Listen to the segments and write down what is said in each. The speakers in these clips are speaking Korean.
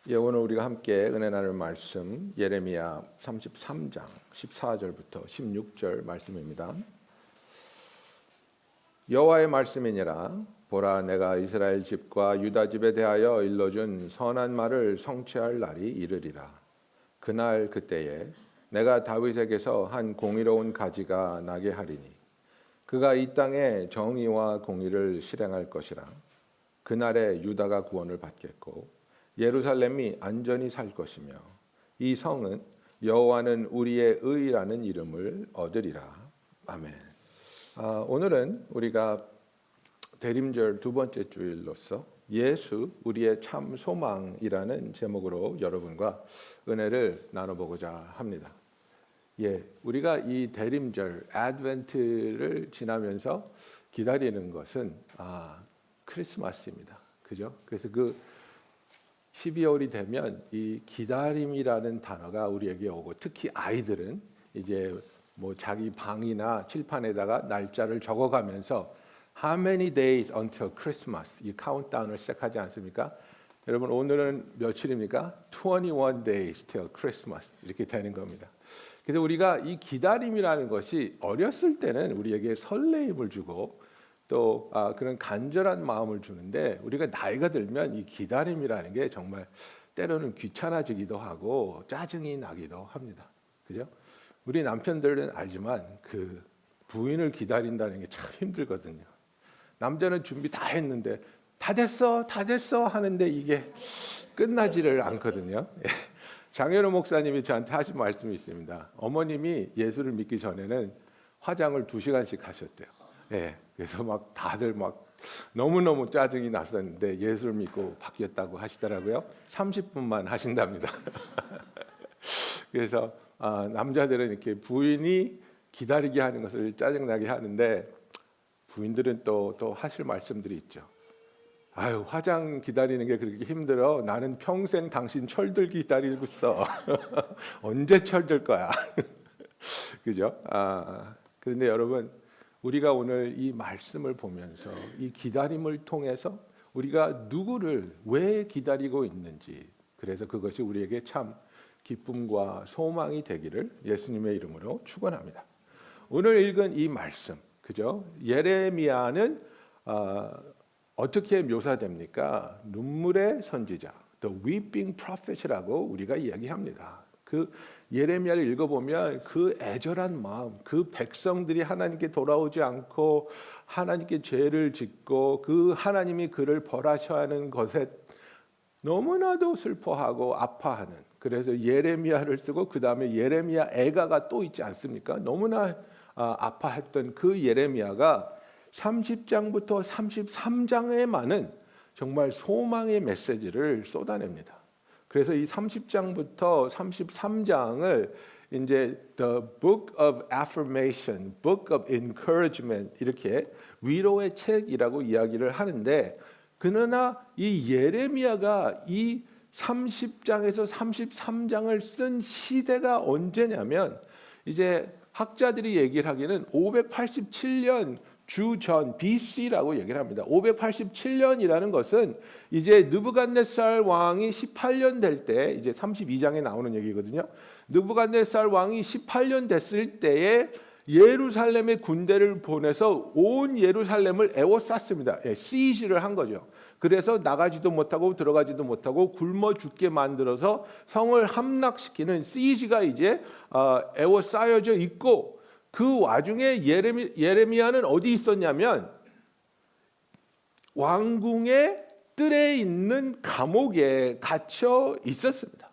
오늘 우리가 함께 은혜 나눌 말씀 예레미야 33장 14절부터 16절 말씀입니다. 여호와의 말씀이니라. 보라, 내가 이스라엘 집과 유다 집에 대하여 일러준 선한 말을 성취할 날이 이르리라. 그날 그때에 내가 다윗에게서 한 공의로운 가지가 나게 하리니 그가 이 땅에 정의와 공의를 실행할 것이라. 그날에 유다가 구원을 받겠고 예루살렘이 안전히 살 것이며 이 성은 여호와는 우리의 의라는 이름을 얻으리라. 아멘. 오늘은 우리가 대림절 두 번째 주일로서 예수 우리의 참 소망이라는 제목으로 여러분과 은혜를 나눠보고자 합니다. 우리가 이 대림절 아드벤트를 지나면서 기다리는 것은 크리스마스입니다. 그죠? 그래서 12월이 되면 이 기다림이라는 단어가 우리에게 오고, 특히 아이들은 이제 뭐 자기 방이나 칠판에다가 날짜를 적어가면서 How many days until Christmas 이 카운트다운을 시작하지 않습니까? 여러분, 오늘은 며칠입니까? 21 days till Christmas 이렇게 되는 겁니다. 그래서 우리가 이 기다림이라는 것이 어렸을 때는 우리에게 설레임을 주고 또 그런 간절한 마음을 주는데, 우리가 나이가 들면 이 기다림이라는 게 정말 때로는 귀찮아지기도 하고 짜증이 나기도 합니다. 그죠? 우리 남편들은 알지만 그 부인을 기다린다는 게 참 힘들거든요. 남자는 준비 다 했는데 다 됐어 하는데 이게 끝나지를 않거든요. 장현우 목사님이 저한테 하신 말씀이 있습니다. 어머님이 예수를 믿기 전에는 화장을 2시간씩 하셨대요. 그래서 막 다들 막 너무너무 짜증이 났었는데 예수를 믿고 바뀌었다고 하시더라고요. 30분만 하신답니다. 그래서 남자들은 이렇게 부인이 기다리게 하는 것을 짜증나게 하는데, 부인들은 또 하실 말씀들이 있죠. 아유, 화장 기다리는 게 그렇게 힘들어? 나는 평생 당신 철들기 기다리고 있어. 언제 철들 거야? 그죠? 그런데 여러분, 우리가 오늘 이 말씀을 보면서 이 기다림을 통해서 우리가 누구를 왜 기다리고 있는지, 그래서 그것이 우리에게 참 기쁨과 소망이 되기를 예수님의 이름으로 축원합니다. 오늘 읽은 이 말씀, 그죠? 예레미야는 어떻게 묘사됩니까? 눈물의 선지자, the weeping prophet이라고 우리가 이야기합니다. 그 예레미야를 읽어보면 그 애절한 마음, 그 백성들이 하나님께 돌아오지 않고 하나님께 죄를 짓고 그 하나님이 그를 벌하셔야 하는 것에 너무나도 슬퍼하고 아파하는, 그래서 예레미야를 쓰고 그 다음에 예레미야 애가가 또 있지 않습니까? 너무나 아파했던 그 예레미야가 30장부터 33장에만은 정말 소망의 메시지를 쏟아냅니다. 그래서 이 30장부터 33장을 이제 The Book of Affirmation, Book of Encouragement 이렇게 위로의 책이라고 이야기를 하는데, 그러나 이 예레미야가 이 30장에서 33장을 쓴 시대가 언제냐면, 이제 학자들이 얘기를 하기는 587년 주전 BC라고 얘기를 합니다. 587년이라는 것은 이제 느부갓네살 왕이 18년 될 때, 이제 32장에 나오는 얘기거든요. 느부갓네살 왕이 18년 됐을 때에 예루살렘의 군대를 보내서 온 예루살렘을 에워쌌습니다. 시지를 한 거죠. 그래서 나가지도 못하고 들어가지도 못하고 굶어 죽게 만들어서 성을 함락시키는 시지가 이제 에워싸여져 있고, 그 와중에 예레미야는 어디 있었냐면 왕궁의 뜰에 있는 감옥에 갇혀 있었습니다.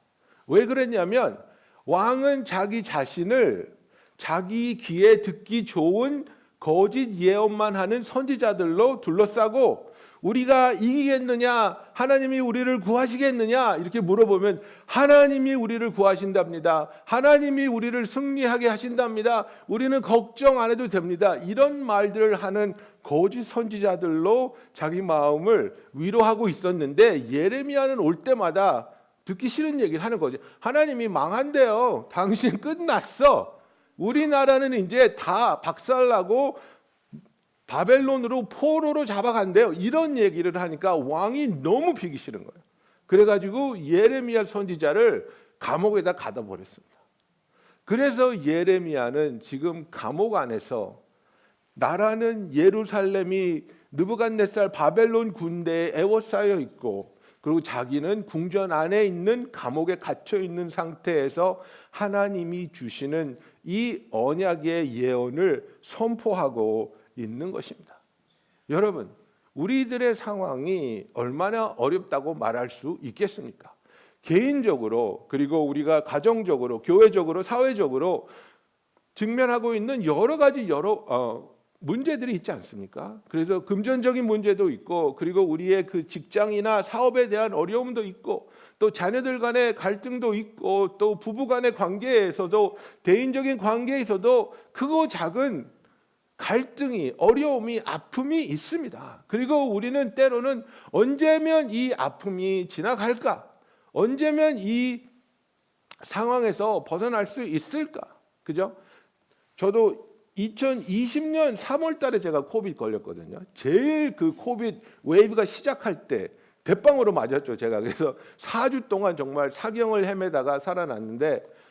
왜 그랬냐면 왕은 자기 자신을 자기 귀에 듣기 좋은 거짓 예언만 하는 선지자들로 둘러싸고, 우리가 이기겠느냐, 하나님이 우리를 구하시겠느냐 이렇게 물어보면 하나님이 우리를 구하신답니다. 하나님이 우리를 승리하게 하신답니다. 우리는 걱정 안 해도 됩니다. 이런 말들을 하는 거짓 선지자들로 자기 마음을 위로하고 있었는데, 예레미야는 올 때마다 듣기 싫은 얘기를 하는 거죠. 하나님이 망한대요. 당신 끝났어. 우리나라는 이제 다 박살나고 바벨론으로 포로로 잡아간대요. 이런 얘기를 하니까 왕이 너무 비기 싫은 거예요. 그래가지고 예레미야 선지자를 감옥에다 가둬 버렸습니다. 그래서 예레미야는 지금 감옥 안에서 나라는 예루살렘이 느부갓네살 바벨론 군대에 에워싸여 있고, 그리고 자기는 궁전 안에 있는 감옥에 갇혀 있는 상태에서 하나님이 주시는 이 언약의 예언을 선포하고 있는 것입니다. 여러분, 우리들의 상황이 얼마나 어렵다고 말할 수 있겠습니까? 개인적으로, 그리고 우리가 가정적으로, 교회적으로, 사회적으로 직면하고 있는 여러 가지 문제들이 있지 않습니까? 그래서 금전적인 문제도 있고, 그리고 우리의 그 직장이나 사업에 대한 어려움도 있고, 또 자녀들 간의 갈등도 있고, 또 부부 간의 관계에서도, 대인적인 관계에서도 크고 작은 갈등이, 어려움이, 아픔이 있습니다. 그리고 우리는 때로는 언제면 이 아픔이 지나갈까? 언제면 이 상황에서 벗어날 수 있을까? 그죠? 저도 2020년 3월 달에 제가 코비드 걸렸거든요. 제일 그 코비드 웨이브가 시작할 때 대빵으로 맞았죠, 제가. 그래서 4주 동안 정말 사경을 헤매다가 살아났는데,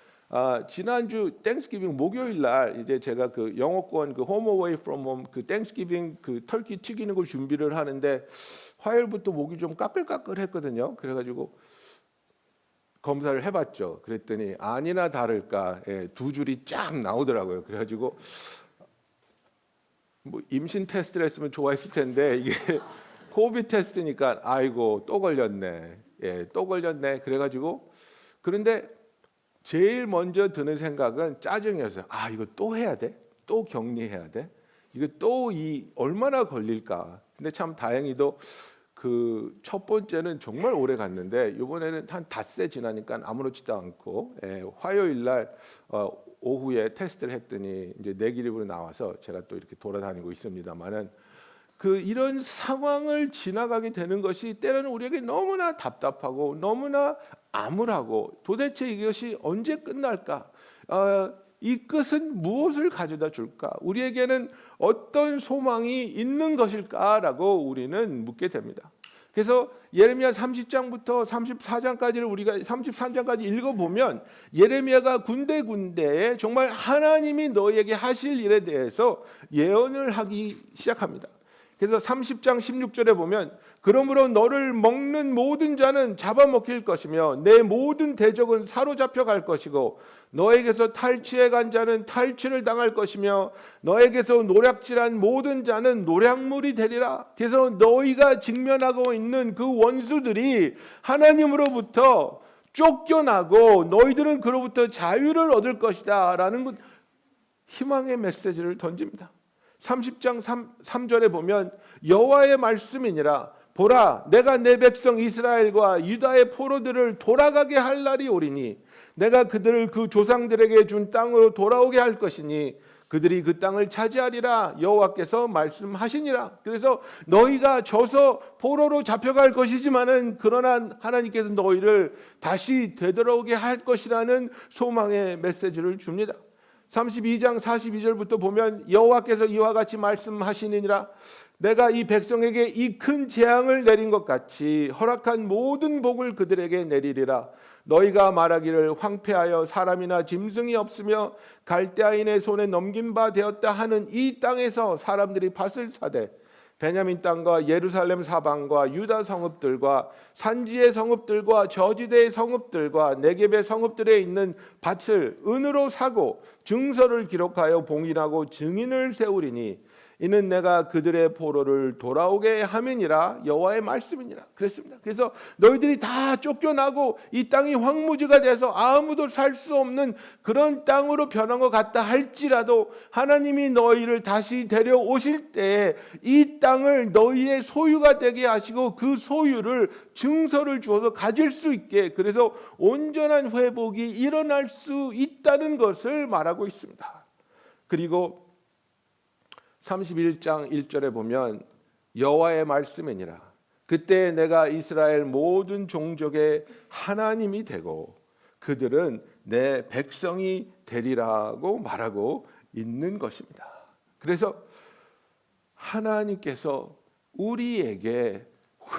지난주 땡스기빙 목요일 날 이제 제가 그 영어권 그 홈 어웨이 프롬 홈 그 땡스기빙 그 터키 튀기는 걸 준비를 하는데, 화요일부터 목이 좀 까끌까끌했거든요. 그래가지고 검사를 해봤죠. 그랬더니 아니나 다를까, 두 줄이 쫙 나오더라고요. 그래가지고 뭐 임신 테스트를 했으면 좋아했을 텐데, 이게 코비드 테스트니까 아이고 또 걸렸네, 또 걸렸네. 그래가지고, 그런데 제일 먼저 드는 생각은 짜증이었어요. 이거 또 해야 돼? 또 격리해야 돼? 이거 또 얼마나 걸릴까? 근데 참 다행히도 그 첫 번째는 정말 오래 갔는데, 이번에는 한 닷새 지나니까 아무렇지도 않고, 화요일 날 오후에 테스트를 했더니 이제 네기티브로 나와서 제가 또 이렇게 돌아다니고 있습니다만은, 그 이런 상황을 지나가게 되는 것이 때로는 우리에게 너무나 답답하고 너무나 암울하고, 도대체 이것이 언제 끝날까? 이 끝은 무엇을 가져다 줄까? 우리에게는 어떤 소망이 있는 것일까라고 우리는 묻게 됩니다. 그래서 예레미야 30장부터 34장까지를 우리가 33장까지 읽어보면, 예레미야가 군데군데에 정말 하나님이 너희에게 하실 일에 대해서 예언을 하기 시작합니다. 그래서 30장 16절에 보면, 그러므로 너를 먹는 모든 자는 잡아먹힐 것이며 내 모든 대적은 사로잡혀 갈 것이고, 너에게서 탈취해 간 자는 탈취를 당할 것이며 너에게서 노략질한 모든 자는 노략물이 되리라. 그래서 너희가 직면하고 있는 그 원수들이 하나님으로부터 쫓겨나고 너희들은 그로부터 자유를 얻을 것이다 라는 희망의 메시지를 던집니다. 30장 3절에 보면, 여호와의 말씀이니라. 보라, 내가 내 백성 이스라엘과 유다의 포로들을 돌아가게 할 날이 오리니 내가 그들을 그 조상들에게 준 땅으로 돌아오게 할 것이니 그들이 그 땅을 차지하리라. 여호와께서 말씀하시니라. 그래서 너희가 져서 포로로 잡혀갈 것이지만은, 그러나 하나님께서 너희를 다시 되돌아오게 할 것이라는 소망의 메시지를 줍니다. 32장 42절부터 보면, 여호와께서 이와 같이 말씀하시니라. 내가 이 백성에게 이 큰 재앙을 내린 것 같이 허락한 모든 복을 그들에게 내리리라. 너희가 말하기를 황폐하여 사람이나 짐승이 없으며 갈대아인의 손에 넘긴 바 되었다 하는 이 땅에서 사람들이 밭을 사되 베냐민 땅과 예루살렘 사방과 유다 성읍들과 산지의 성읍들과 저지대의 성읍들과 네겝의 성읍들에 있는 밭을 은으로 사고 증서를 기록하여 봉인하고 증인을 세우리니 이는 내가 그들의 포로를 돌아오게 함이니라. 여호와의 말씀이니라. 그랬습니다. 그래서 너희들이 다 쫓겨나고 이 땅이 황무지가 돼서 아무도 살 수 없는 그런 땅으로 변한 것 같다 할지라도, 하나님이 너희를 다시 데려오실 때에 이 땅을 너희의 소유가 되게 하시고 그 소유를 증서를 주어서 가질 수 있게, 그래서 온전한 회복이 일어날 수 있다는 것을 말하고 있습니다. 그리고 31장 1절에 보면, 여호와의 말씀이니라. 그때 내가 이스라엘 모든 종족의 하나님이 되고 그들은 내 백성이 되리라고 말하고 있는 것입니다. 그래서 하나님께서 우리에게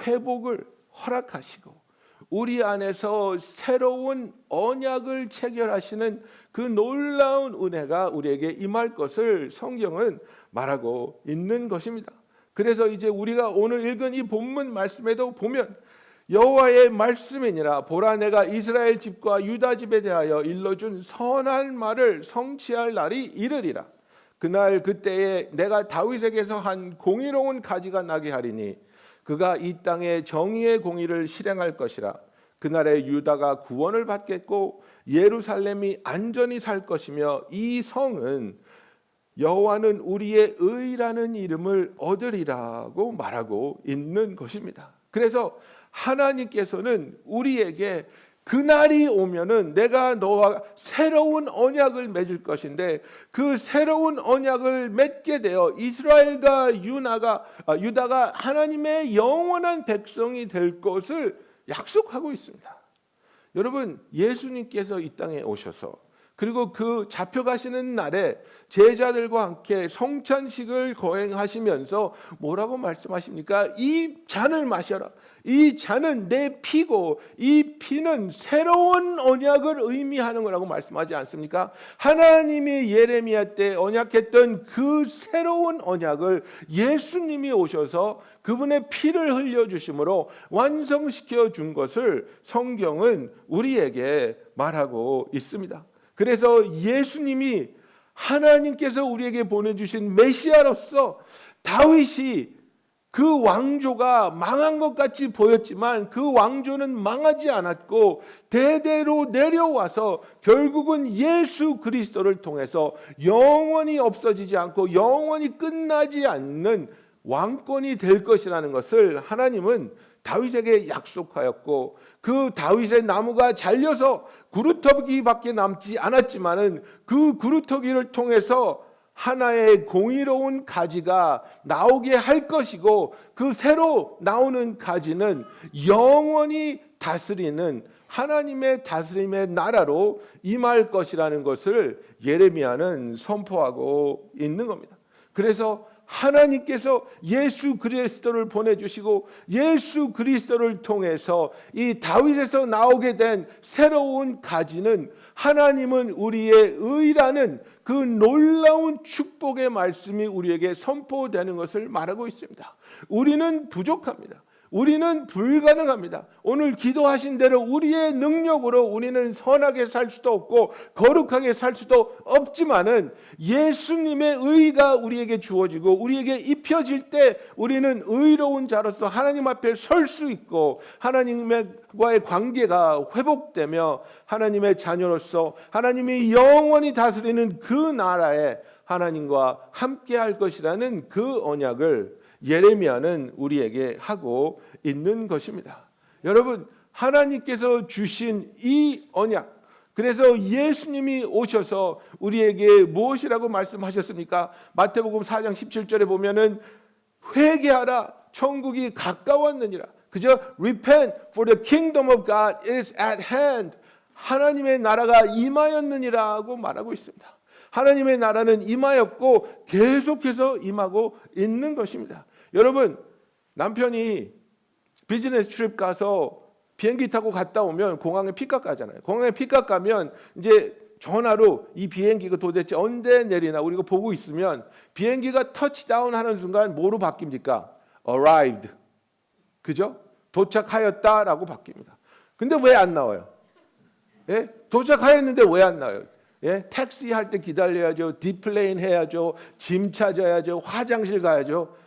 회복을 허락하시고 우리 안에서 새로운 언약을 체결하시는 그 놀라운 은혜가 우리에게 임할 것을 성경은 말하고 있는 것입니다. 그래서 이제 우리가 오늘 읽은 이 본문 말씀에도 보면 여호와의 말씀이니라 보라 내가 이스라엘 집과 유다 집에 대하여 일러준 선한 말을 성취할 날이 이르리라. 그날 그때에 내가 다윗에게서 한 공의로운 가지가 나게 하리니 그가 이 땅에 정의의 공의를 실행할 것이라. 그날에 유다가 구원을 받겠고 예루살렘이 안전히 살 것이며 이 성은 여호와는 우리의 의라는 이름을 얻으리라고 말하고 있는 것입니다. 그래서 하나님께서는 우리에게 그날이 오면은 내가 너와 새로운 언약을 맺을 것인데 그 새로운 언약을 맺게 되어 이스라엘과 유다가 하나님의 영원한 백성이 될 것을 약속하고 있습니다. 여러분, 예수님께서 이 땅에 오셔서 그리고 그 잡혀가시는 날에 제자들과 함께 성찬식을 거행하시면서 뭐라고 말씀하십니까? 이 잔을 마셔라. 이 잔은 내 피고 이 피는 새로운 언약을 의미하는 거라고 말씀하지 않습니까? 하나님이 예레미야 때 언약했던 그 새로운 언약을 예수님이 오셔서 그분의 피를 흘려주심으로 완성시켜 준 것을 성경은 우리에게 말하고 있습니다. 그래서 예수님이 하나님께서 우리에게 보내주신 메시아로서 다윗이 그 왕조가 망한 것 같이 보였지만 그 왕조는 망하지 않았고 대대로 내려와서 결국은 예수 그리스도를 통해서 영원히 없어지지 않고 영원히 끝나지 않는 왕권이 될 것이라는 것을 하나님은 다윗에게 약속하였고 그 다윗의 나무가 잘려서 구루터기밖에 남지 않았지만은 그 구루터기를 통해서 하나의 공의로운 가지가 나오게 할 것이고 그 새로 나오는 가지는 영원히 다스리는 하나님의 다스림의 나라로 임할 것이라는 것을 예레미야는 선포하고 있는 겁니다. 그래서 하나님께서 예수 그리스도를 보내주시고 예수 그리스도를 통해서 이 다윗에서 나오게 된 새로운 가지는 하나님은 우리의 의라는 그 놀라운 축복의 말씀이 우리에게 선포되는 것을 말하고 있습니다. 우리는 부족합니다. 우리는 불가능합니다. 오늘 기도하신 대로 우리의 능력으로 우리는 선하게 살 수도 없고 거룩하게 살 수도 없지만은 예수님의 의가 우리에게 주어지고 우리에게 입혀질 때 우리는 의로운 자로서 하나님 앞에 설 수 있고 하나님과의 관계가 회복되며 하나님의 자녀로서 하나님이 영원히 다스리는 그 나라에 하나님과 함께 할 것이라는 그 언약을 예레미야는 우리에게 하고 있는 것입니다. 여러분, 하나님께서 주신 이 언약, 그래서 예수님이 오셔서 우리에게 무엇이라고 말씀하셨습니까? 마태복음 4장 17절에 보면은 회개하라, 천국이 가까웠느니라. 그죠? Repent, for the kingdom of God is at hand. 하나님의 나라가 임하였느니라고 말하고 있습니다. 하나님의 나라는 임하였고 계속해서 임하고 있는 것입니다. 여러분, 남편이 비즈니스 트립 가서 비행기 타고 갔다 오면 공항에 픽업 가잖아요. 공항에 픽업 가면 이제 전화로 이 비행기가 도대체 언제 내리나 우리가 보고 있으면 비행기가 터치다운 하는 순간 뭐로 바뀝니까? Arrived. 그죠? 도착하였다라고 바뀝니다. 근데 왜 안 나와요? 예? 도착하였는데 왜 안 나와요? 예? 택시 할 때 기다려야죠. 디플레인 해야죠. 짐 찾아야죠. 화장실 가야죠.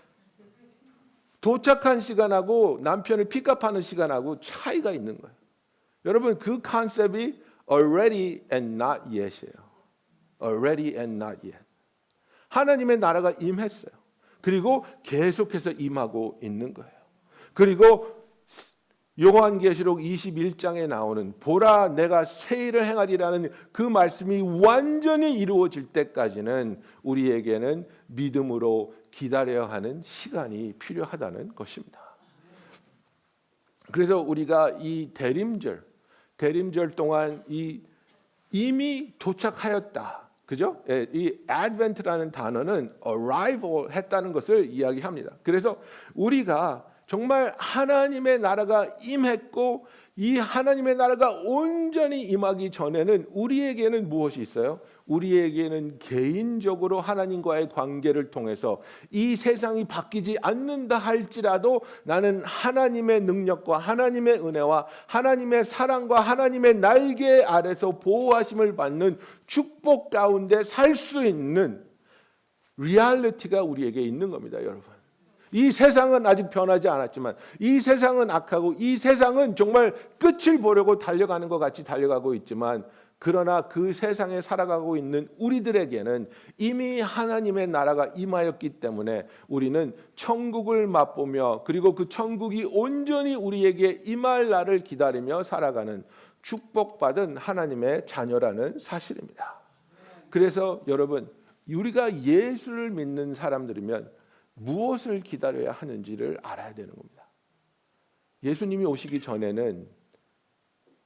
도착한 시간하고 남편을 픽업하는 시간하고 차이가 있는 거예요. 여러분, 그 컨셉이 already and not yet이에요. already and not yet. 하나님의 나라가 임했어요. 그리고 계속해서 임하고 있는 거예요. 그리고 요한계시록 21장에 나오는 보라 내가 새 일을 행하리라는 그 말씀이 완전히 이루어질 때까지는 우리에게는 믿음으로 기다려야 하는 시간이 필요하다는 것입니다. 그래서 우리가 이 대림절 동안 이미 도착하였다. 그죠? 이 advent라는 단어는 arrival 했다는 것을 이야기합니다. 그래서 우리가 정말 하나님의 나라가 임했고 이 하나님의 나라가 온전히 임하기 전에는 우리에게는 무엇이 있어요? 우리에게는 개인적으로 하나님과의 관계를 통해서 이 세상이 바뀌지 않는다 할지라도 나는 하나님의 능력과 하나님의 은혜와 하나님의 사랑과 하나님의 날개 아래서 보호하심을 받는 축복 가운데 살 수 있는 리얼리티가 우리에게 있는 겁니다, 여러분. 이 세상은 아직 변하지 않았지만 이 세상은 악하고 이 세상은 정말 끝을 보려고 달려가는 것 같이 달려가고 있지만 그러나 그 세상에 살아가고 있는 우리들에게는 이미 하나님의 나라가 임하였기 때문에 우리는 천국을 맛보며 그리고 그 천국이 온전히 우리에게 임할 날을 기다리며 살아가는 축복받은 하나님의 자녀라는 사실입니다. 그래서 여러분, 우리가 예수를 믿는 사람들이면 무엇을 기다려야 하는지를 알아야 되는 겁니다. 예수님이 오시기 전에는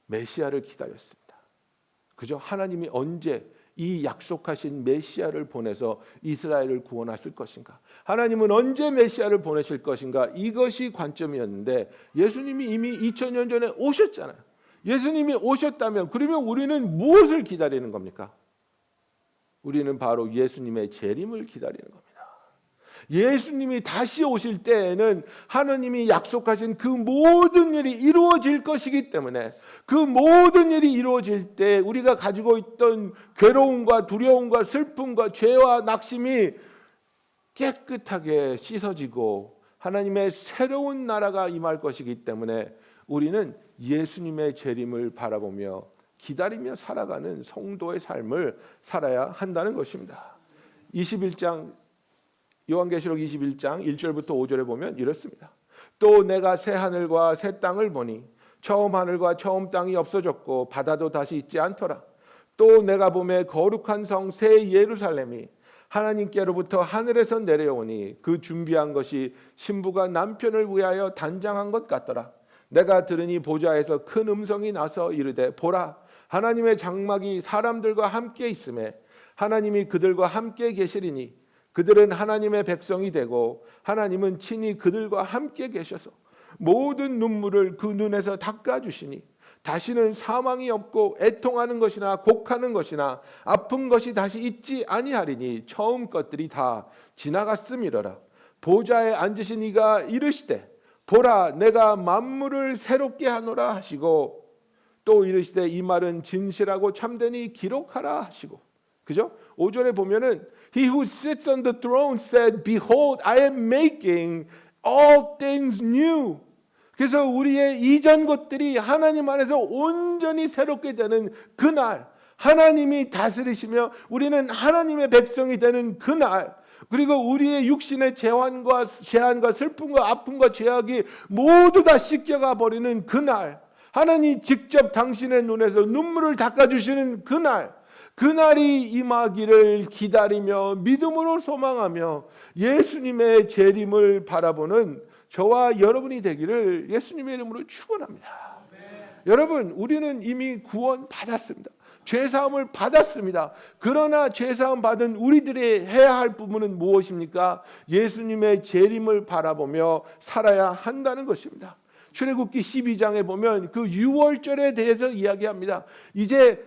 메시아를 기다렸습니다. 그죠? 하나님이 언제 이 약속하신 메시아를 보내서 이스라엘을 구원하실 것인가? 하나님은 언제 메시아를 보내실 것인가? 이것이 관점이었는데 예수님이 이미 2000년 전에 오셨잖아요. 예수님이 오셨다면 그러면 우리는 무엇을 기다리는 겁니까? 우리는 바로 예수님의 재림을 기다리는 겁니다. 예수님이 다시 오실 때에는 하나님이 약속하신 그 모든 일이 이루어질 것이기 때문에 그 모든 일이 이루어질 때 우리가 가지고 있던 괴로움과 두려움과 슬픔과 죄와 낙심이 깨끗하게 씻어지고 하나님의 새로운 나라가 임할 것이기 때문에 우리는 예수님의 재림을 바라보며 기다리며 살아가는 성도의 삶을 살아야 한다는 것입니다. 21장 요한계시록 21장 1절부터 5절에 보면 이렇습니다. 또 내가 새 하늘과 새 땅을 보니 처음 하늘과 처음 땅이 없어졌고 바다도 다시 있지 않더라. 또 내가 보매 거룩한 성 새 예루살렘이 하나님께로부터 하늘에서 내려오니 그 준비한 것이 신부가 남편을 위하여 단장한 것 같더라. 내가 들으니 보좌에서 큰 음성이 나서 이르되 보라 하나님의 장막이 사람들과 함께 있음에 하나님이 그들과 함께 계시리니 그들은 하나님의 백성이 되고 하나님은 친히 그들과 함께 계셔서 모든 눈물을 그 눈에서 닦아주시니 다시는 사망이 없고 애통하는 것이나 곡하는 것이나 아픈 것이 다시 있지 아니하리니 처음 것들이 다 지나갔음이로라. 보좌에 앉으신 이가 이르시되 보라 내가 만물을 새롭게 하노라 하시고 또 이르시되 이 말은 진실하고 참되니 기록하라 하시고 그죠? 5절에 보면은 He who sits on the throne said, Behold, I am making all things new. 그래서 우리의 이전 것들이 하나님 안에서 온전히 새롭게 되는 그날, 하나님이 다스리시며 우리는 하나님의 백성이 되는 그날, 그리고 우리의 육신의 재환과 슬픔과 아픔과 죄악이 모두 다 씻겨가 버리는 그날, 하나님 직접 당신의 눈에서 눈물을 닦아주시는 그날이 임하기를 기다리며 믿음으로 소망하며 예수님의 재림을 바라보는 저와 여러분이 되기를 예수님의 이름으로 축원합니다. 여러분, 우리는 이미 구원 받았습니다. 죄사함을 받았습니다. 그러나 죄사함 받은 우리들이 해야 할 부분은 무엇입니까? 예수님의 재림을 바라보며 살아야 한다는 것입니다. 출애굽기 12장에 보면 그 유월절에 대해서 이야기합니다. 이제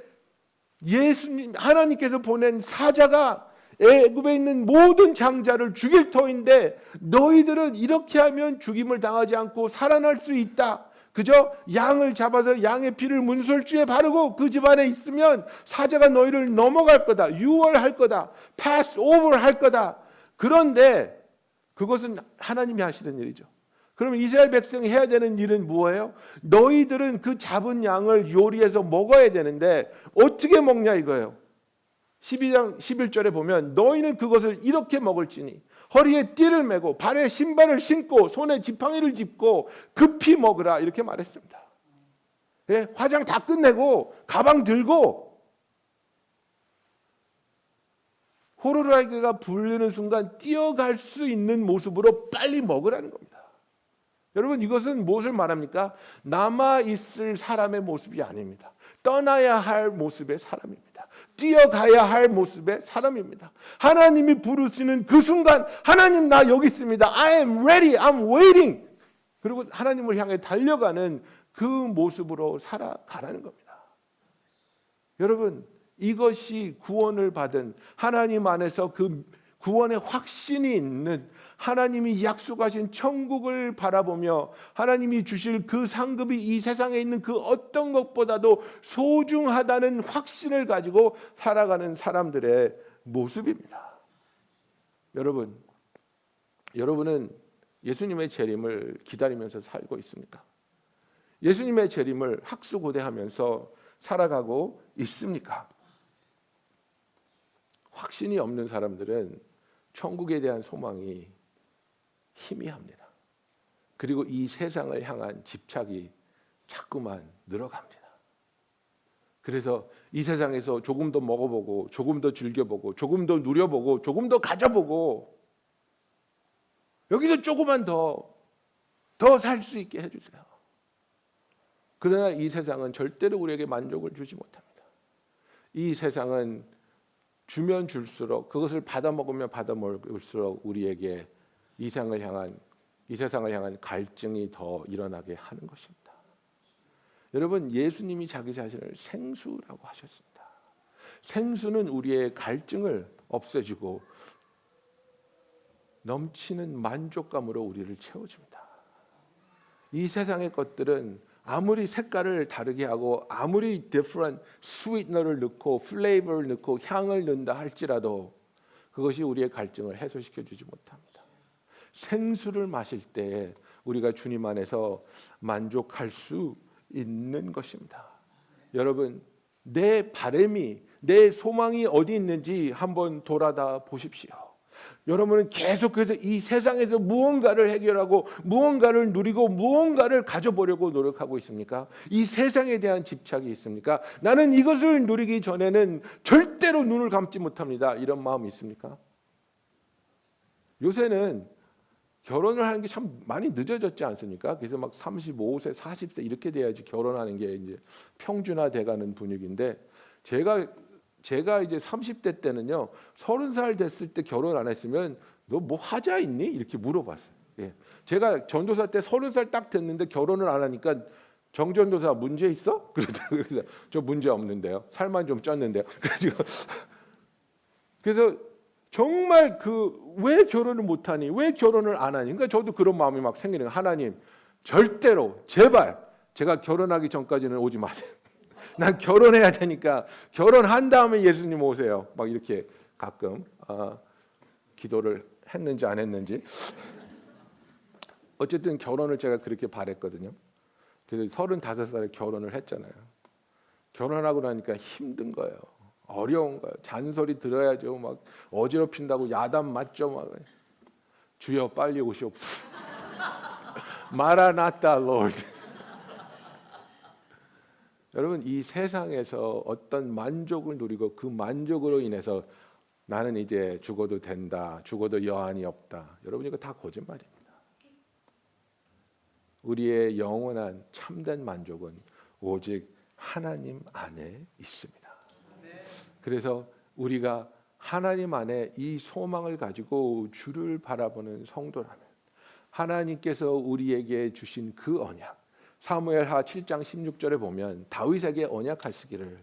예수님 하나님께서 보낸 사자가 애굽에 있는 모든 장자를 죽일 터인데 너희들은 이렇게 하면 죽임을 당하지 않고 살아날 수 있다. 그죠? 양을 잡아서 양의 피를 문설주에 바르고 그 집안에 있으면 사자가 너희를 넘어갈 거다. 유월할 거다. pass over 할 거다. 그런데 그것은 하나님이 하시는 일이죠. 그럼 이스라엘 백성이 해야 되는 일은 뭐예요? 너희들은 그 잡은 양을 요리해서 먹어야 되는데 어떻게 먹냐 이거예요. 12장 11절에 보면 너희는 그것을 이렇게 먹을지니 허리에 띠를 메고 발에 신발을 신고 손에 지팡이를 짚고 급히 먹으라 이렇게 말했습니다. 예, 화장 다 끝내고 가방 들고 호루라기가 불리는 순간 뛰어갈 수 있는 모습으로 빨리 먹으라는 겁니다. 여러분 이것은 무엇을 말합니까? 남아있을 사람의 모습이 아닙니다. 떠나야 할 모습의 사람입니다. 뛰어가야 할 모습의 사람입니다. 하나님이 부르시는 그 순간 하나님 나 여기 있습니다. I am ready. I'm waiting. 그리고 하나님을 향해 달려가는 그 모습으로 살아가라는 겁니다. 여러분, 이것이 구원을 받은 하나님 안에서 그 구원의 확신이 있는, 하나님이 약속하신 천국을 바라보며 하나님이 주실 그 상급이 이 세상에 있는 그 어떤 것보다도 소중하다는 확신을 가지고 살아가는 사람들의 모습입니다. 여러분은 예수님의 재림을 기다리면서 살고 있습니까? 예수님의 재림을 학수고대하면서 살아가고 있습니까? 확신이 없는 사람들은 천국에 대한 소망이 희미합니다. 그리고 이 세상을 향한 집착이 자꾸만 늘어갑니다. 그래서 이 세상에서 조금 더 먹어보고, 조금 더 즐겨보고, 조금 더 누려보고, 조금 더 가져보고, 여기서 조금만 더 살 수 있게 해주세요. 그러나 이 세상은 절대로 우리에게 만족을 주지 못합니다. 이 세상은 주면 줄수록, 그것을 받아 먹으면 받아 먹을수록 우리에게 이 세상을 향한 갈증이 더 일어나게 하는 것입니다. 여러분, 예수님이 자기 자신을 생수라고 하셨습니다. 생수는 우리의 갈증을 없애주고 넘치는 만족감으로 우리를 채워줍니다. 이 세상의 것들은 아무리 색깔을 다르게 하고 아무리 different sweetener를 넣고 플레이버를 넣고 향을 넣는다 할지라도 그것이 우리의 갈증을 해소시켜 주지 못합니다. 생수를 마실 때 우리가 주님 안에서 만족할 수 있는 것입니다. 여러분, 내 바람이, 내 소망이 어디 있는지 한번 돌아다 보십시오. 여러분은 계속해서 이 세상에서 무언가를 해결하고 무언가를 누리고 무언가를 가져보려고 노력하고 있습니까? 이 세상에 대한 집착이 있습니까? 나는 이것을 누리기 전에는 절대로 눈을 감지 못합니다. 이런 마음이 있습니까? 요새는 결혼을 하는 게 참 많이 늦어졌지 않습니까? 그래서 막 35세, 40세 이렇게 돼야지 결혼하는 게 이제 평준화돼가는 분위기인데 제가 이제 30대 때는요, 30살 됐을 때 결혼 안 했으면 너 뭐 하자 있니? 이렇게 물어봤어요. 예. 제가 전도사 때 30살 딱 됐는데 결혼을 안 하니까 정전도사 문제 있어? 그래서 저 문제 없는데요. 살만 좀 쪘는데요. 그래서 정말 왜 결혼을 못 하니? 왜 결혼을 안 하니? 그러니까 저도 그런 마음이 막 생기는 거예요. 하나님, 절대로 제발 제가 결혼하기 전까지는 오지 마세요. 난 결혼해야 되니까 결혼한 다음에 예수님 오세요. 막 이렇게 가끔 기도를 했는지 안 했는지. 어쨌든 결혼을 제가 그렇게 바랬거든요. 그래서 35살에 결혼을 했잖아요. 결혼하고 나니까 힘든 거예요. 어려운 거예요. 잔소리 들어야죠. 막 어지럽힌다고 야단 맞죠. 막 주여 빨리 오시옵소서. 마라나타 로드. 여러분, 이 세상에서 어떤 만족을 누리고 그 만족으로 인해서 나는 이제 죽어도 된다, 죽어도 여한이 없다. 여러분, 이거 다 거짓말입니다. 우리의 영원한 참된 만족은 오직 하나님 안에 있습니다. 그래서 우리가 하나님 안에 이 소망을 가지고 주를 바라보는 성도라면 하나님께서 우리에게 주신 그 언약, 사무엘하 7장 16절에 보면 다윗에게 언약하시기를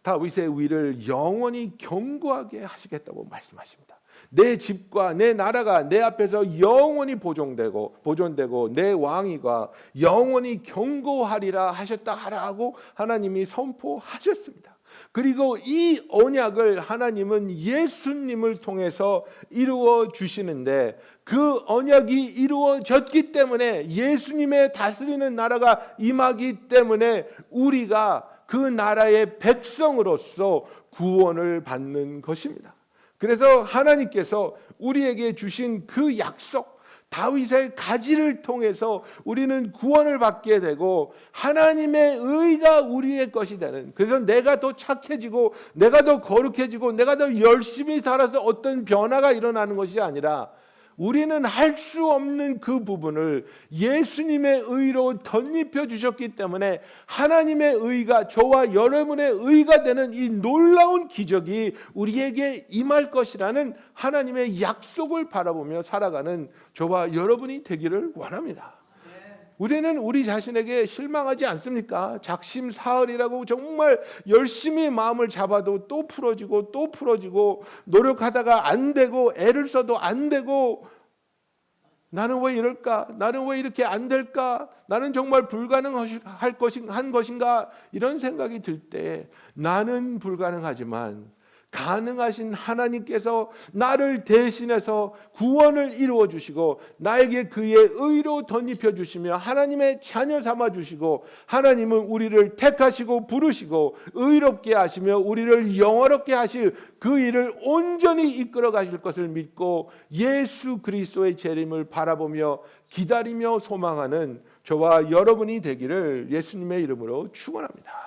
다윗의 위를 영원히 견고하게 하시겠다고 말씀하십니다. 내 집과 내 나라가 내 앞에서 영원히 보존되고 내 왕위가 영원히 견고하리라 하셨다 하라고 하나님이 선포하셨습니다. 그리고 이 언약을 하나님은 예수님을 통해서 이루어 주시는데 그 언약이 이루어졌기 때문에 예수님의 다스리는 나라가 임하기 때문에 우리가 그 나라의 백성으로서 구원을 받는 것입니다. 그래서 하나님께서 우리에게 주신 그 약속, 다윗의 가지를 통해서 우리는 구원을 받게 되고 하나님의 의가 우리의 것이 되는, 그래서 내가 더 착해지고 내가 더 거룩해지고 내가 더 열심히 살아서 어떤 변화가 일어나는 것이 아니라 우리는 할 수 없는 그 부분을 예수님의 의로 덧입혀 주셨기 때문에 하나님의 의가 저와 여러분의 의가 되는 이 놀라운 기적이 우리에게 임할 것이라는 하나님의 약속을 바라보며 살아가는 저와 여러분이 되기를 원합니다. 우리는 우리 자신에게 실망하지 않습니까? 작심사흘이라고 정말 열심히 마음을 잡아도 또 풀어지고 또 풀어지고, 노력하다가 안 되고 애를 써도 안 되고, 나는 왜 이럴까? 나는 왜 이렇게 안 될까? 나는 정말 불가능한 것인가? 이런 생각이 들 때, 나는 불가능하지만 가능하신 하나님께서 나를 대신해서 구원을 이루어 주시고 나에게 그의 의로 덧입혀 주시며 하나님의 자녀 삼아 주시고, 하나님은 우리를 택하시고 부르시고 의롭게 하시며 우리를 영화롭게 하실 그 일을 온전히 이끌어 가실 것을 믿고 예수 그리스도의 재림을 바라보며 기다리며 소망하는 저와 여러분이 되기를 예수님의 이름으로 축원합니다.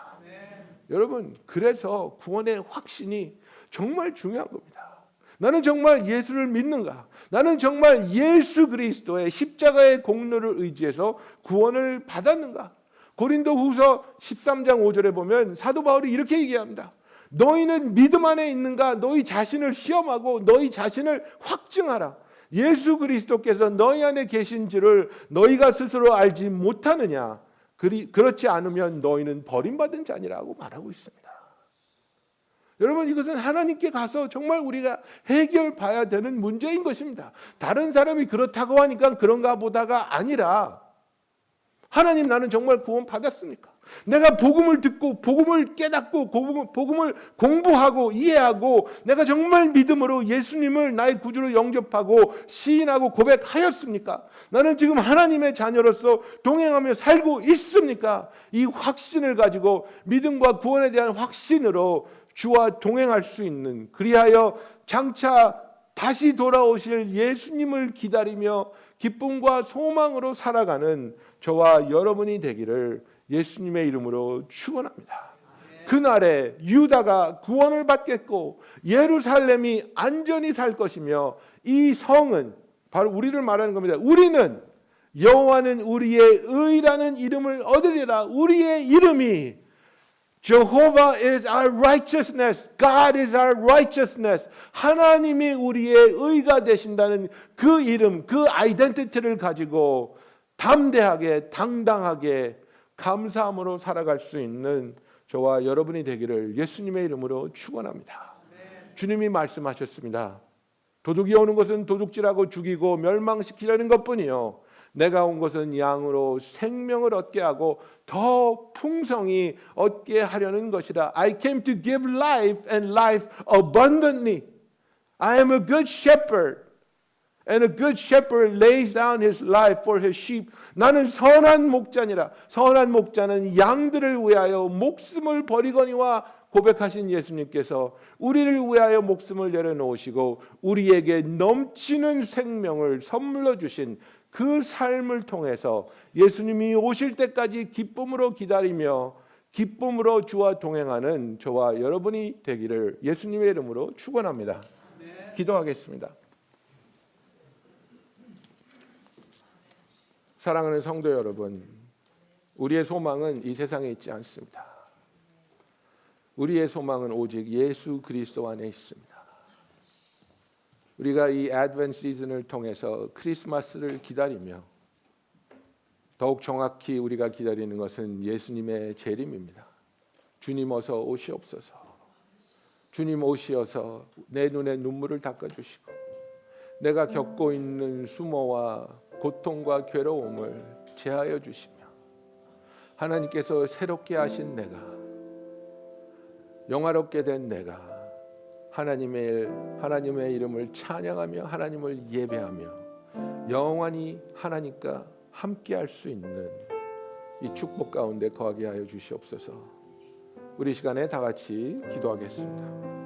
여러분, 그래서 구원의 확신이 정말 중요한 겁니다. 나는 정말 예수를 믿는가? 나는 정말 예수 그리스도의 십자가의 공로를 의지해서 구원을 받았는가? 고린도후서 13장 5절에 보면 사도 바울이 이렇게 얘기합니다. 너희는 믿음 안에 있는가? 너희 자신을 시험하고 너희 자신을 확증하라. 예수 그리스도께서 너희 안에 계신지를 너희가 스스로 알지 못하느냐? 그렇지 않으면 너희는 버림받은 자니라고 말하고 있습니다. 여러분, 이것은 하나님께 가서 정말 우리가 해결 봐야 되는 문제인 것입니다. 다른 사람이 그렇다고 하니까 그런가 보다가 아니라, 하나님, 나는 정말 구원 받았습니까? 내가 복음을 듣고 복음을 깨닫고 복음을 공부하고 이해하고 내가 정말 믿음으로 예수님을 나의 구주로 영접하고 시인하고 고백하였습니까? 나는 지금 하나님의 자녀로서 동행하며 살고 있습니까? 이 확신을 가지고 믿음과 구원에 대한 확신으로 주와 동행할 수 있는, 그리하여 장차 다시 돌아오실 예수님을 기다리며 기쁨과 소망으로 살아가는 저와 여러분이 되기를 예수님의 이름으로 축원합니다. 그날에 유다가 구원을 받겠고 예루살렘이 안전히 살 것이며, 이 성은 바로 우리를 말하는 겁니다. 우리는 여호와는 우리의 의라는 이름을 얻으리라. 우리의 이름이 Jehovah is our righteousness. God is our righteousness. 하나님이 우리의 의가 되신다는 그 이름, 그 아이덴티티를 가지고 담대하게 당당하게 감사함으로 살아갈 수 있는 저와 여러분이 되기를 예수님의 이름으로 축원합니다. 주님이 말씀하셨습니다. 도둑이 오는 것은 도둑질하고 죽이고 멸망시키려는 것뿐이요, 내가 온 것은 양으로 생명을 얻게 하고 더 풍성히 얻게 하려는 것이라. I came to give life and life abundantly. I am a good shepherd. And a good shepherd lays down his life for his sheep. 나는 선한 목자니라. 선한 목자는 양들을 위하여 목숨을 버리거니와 고백하신 예수님께서 우리를 위하여 목숨을 내려놓으시고 우리에게 넘치는 생명을 선물로 주신 그 삶을 통해서 예수님이 오실 때까지 기쁨으로 기다리며 기쁨으로 주와 동행하는 저와 여러분이 되기를 예수님의 이름으로 축원합니다. 기도하겠습니다. 사랑하는 성도 여러분, 우리의 소망은 이 세상에 있지 않습니다. 우리의 소망은 오직 예수 그리스도 안에 있습니다. 우리가 이 애드벤트 시즌을 통해서 크리스마스를 기다리며 더욱 정확히 우리가 기다리는 것은 예수님의 재림입니다. 주님 어서 오시옵소서. 주님 오시어서 내 눈에 눈물을 닦아주시고 내가 겪고 있는 수모와 고통과 괴로움을 제하여 주시며 하나님께서 새롭게 하신 내가, 영화롭게 된 내가 하나님의 이름을 찬양하며 하나님을 예배하며 영원히 하나님과 함께할 수 있는 이 축복 가운데 거하게 하여 주시옵소서. 우리 시간에 다 같이 기도하겠습니다.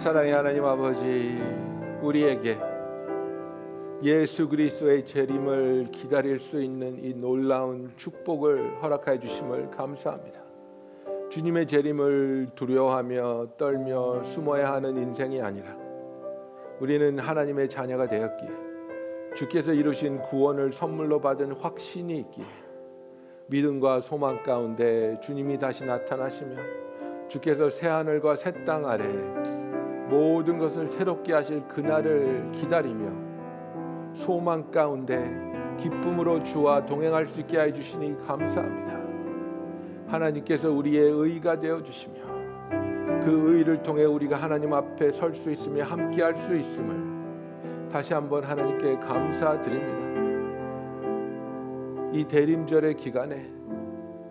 사랑의 하나님 아버지, 우리에게 예수 그리스도의 재림을 기다릴 수 있는 이 놀라운 축복을 허락해 주심을 감사합니다. 주님의 재림을 두려워하며 떨며 숨어야 하는 인생이 아니라 우리는 하나님의 자녀가 되었기에 주께서 이루신 구원을 선물로 받은 확신이 있기에 믿음과 소망 가운데 주님이 다시 나타나시며 주께서 새하늘과 새 땅 아래 모든 것을 새롭게 하실 그날을 기다리며 소망 가운데 기쁨으로 주와 동행할 수 있게 해주시니 감사합니다. 하나님께서 우리의 의가 되어주시며 그 의를 통해 우리가 하나님 앞에 설 수 있으며 함께할 수 있음을 다시 한번 하나님께 감사드립니다. 이 대림절의 기간에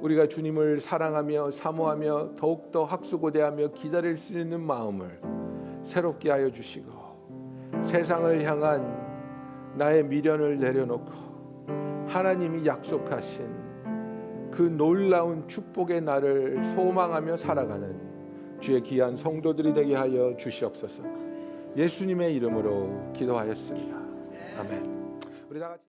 우리가 주님을 사랑하며 사모하며 더욱더 학수고대하며 기다릴 수 있는 마음을 새롭게 하여 주시고 세상을 향한 나의 미련을 내려놓고 하나님이 약속하신 그 놀라운 축복의 날을 소망하며 살아가는 주의 귀한 성도들이 되게 하여 주시옵소서. 예수님의 이름으로 기도하였습니다. 아멘. 우리 다 같이